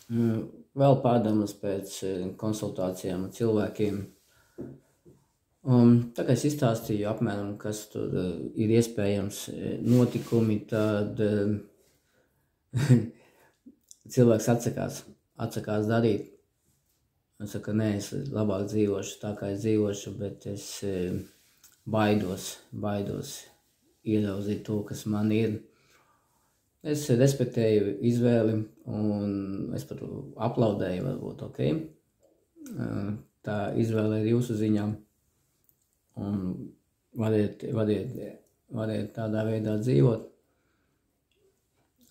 Vēl pārdomas pēc konsultācijām ar cilvēkiem. Tā kā es izstāstīju apmēram, kas tur ir iespējams notikumi, tad cilvēks atsakās darīt. Es saku, nē, es labāk dzīvošu tā, kā es dzīvošu, bet es baidos ieraudzīt to, kas man ir. Es respektēju izvēli, un es pat aplaudēju, varbūt, ok. Tā izvēle ir jūsu ziņā, un variet tādā veidā dzīvot,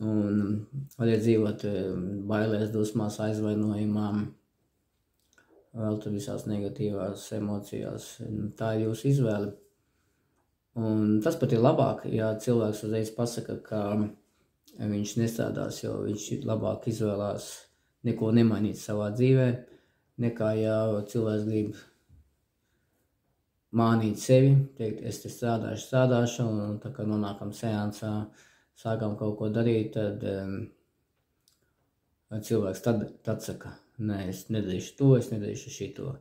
un variet dzīvot bailēs, dusmās, aizvainojumām, vēl tur visās negatīvās emocijās. Tā ir jūsu izvēle. Un tas pat ir labāk, ja cilvēks uzreiz pasaka, ka viņš nestrādās, jo viņš labāk izvēlās neko nemainīt savā dzīvē, nekā ja cilvēks grib mānīt sevi, teikt, es te strādāšu, un tā kā nonākam seansā, sākam kaut ko darīt, tad cilvēks tad saka, nē, es nedarīšu to, es nedarīšu šito.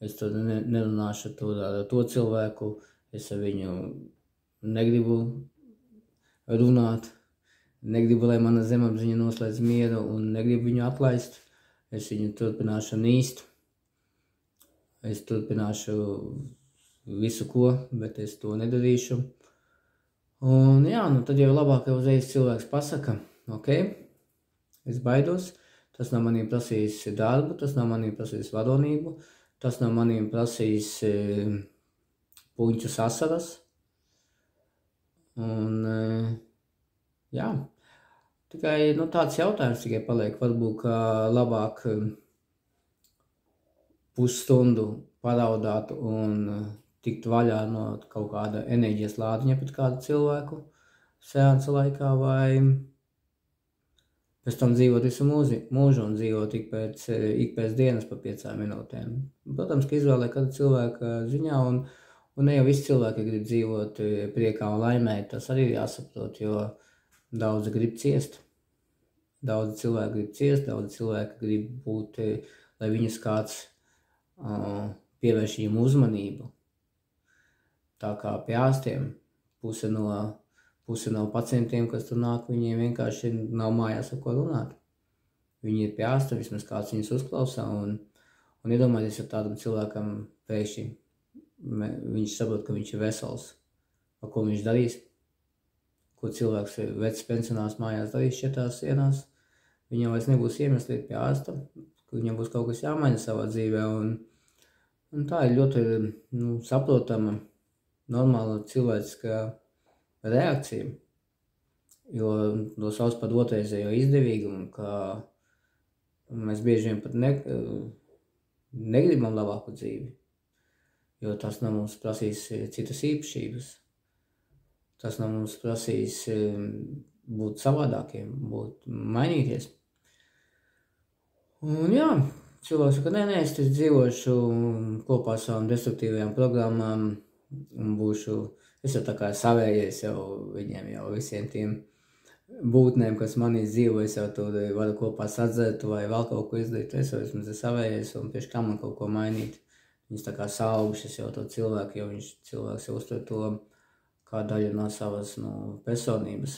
Es tur nerunāšu ar to cilvēku, es ar viņu negribu runāt, negribu, lai mana zemapziņa noslēdz mieru un negribu viņu atlaist. Es viņu turpināšu nīst, es turpināšu visu ko, bet es to nedarīšu. Un jā, tad jau labāk uzreiz cilvēks pasaka, ok, es baidos, tas nav manī prasījis darbu, tas nav manī prasījis varonību, tas nav manī prasījis puņķus asaras. Un jā, tikai tāds jautājums tikai paliek, varbūt labāk pusstundu paraudāt un tikt vaļā no kaut kāda enerģijas lādiņa pret kādu cilvēku seansa laikā, vai pēc tam dzīvot visu mūžu un dzīvot ik pēc dienas pa 5 minūtēm. Protams, ka izvēlē kāda cilvēka ziņā, un ne jau visi cilvēki grib dzīvot priekā un laimē, tas arī ir jāsaprot, jo daudzi grib ciest. Daudzi cilvēki grib ciest, daudzi cilvēki grib būt, lai viņus kāds pievērš viņam uzmanību. Tā kā pie ārstiem puse no pacientiem, kas tur nāk, viņiem vienkārši nav mājās ar ko runāt. Viņi ir pie ārsta, vismaz kāds viņus uzklausā, un iedomājieties, ja tādam cilvēkam pēkšņi viņš saprot, ka viņš ir vesels. Ko viņš darīs? Ko cilvēks vecs pensionārs mājās darīs 4 dienās? Viņam vairs nebūs iemesli pie ārsta, ka viņam būs kaut kas jāmaina savā dzīvē, un tā ir ļoti saprotama, normāla cilvēciskā reakcija, jo to sauc par otrreizējo izdevīgumu, ka mēs bieži vien pat negribam labāku dzīvi, jo tas nav mums prasīs citas īpašības, tas nav mums prasīs būt savādākiem, mainīties. Un jā, cilvēks saka, nē, es te dzīvošu kopā ar savām destruktīvajām programmām un es jau tā kā savējais jau viņiem, jau visiem tiem būtnēm, kas manī dzīvo, es jau tur varu kopā sadzert vai vēl kaut ko izdarīt, es jau esmu savējais un priekš kā man kaut ko mainīt. Viņas tā kā saugušas jau to cilvēku, jo cilvēks jau uztver to kā daļu no savas personības.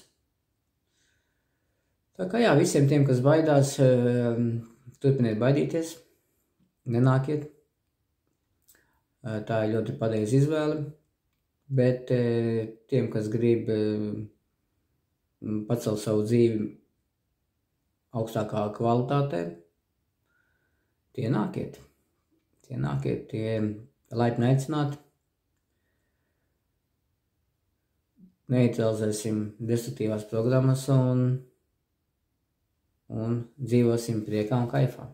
Tā kā jā, visiem tiem, kas baidās, turpiniet baidīties, nenākiet. Tā ir ļoti pareiza izvēle, bet tiem, kas grib pacelt savu dzīvi augstākā kvalitātē, tie nākiet, tie laipni aicināti. Neutralizēsim destruktīvās programmas un dzīvosim priekā un kaifā.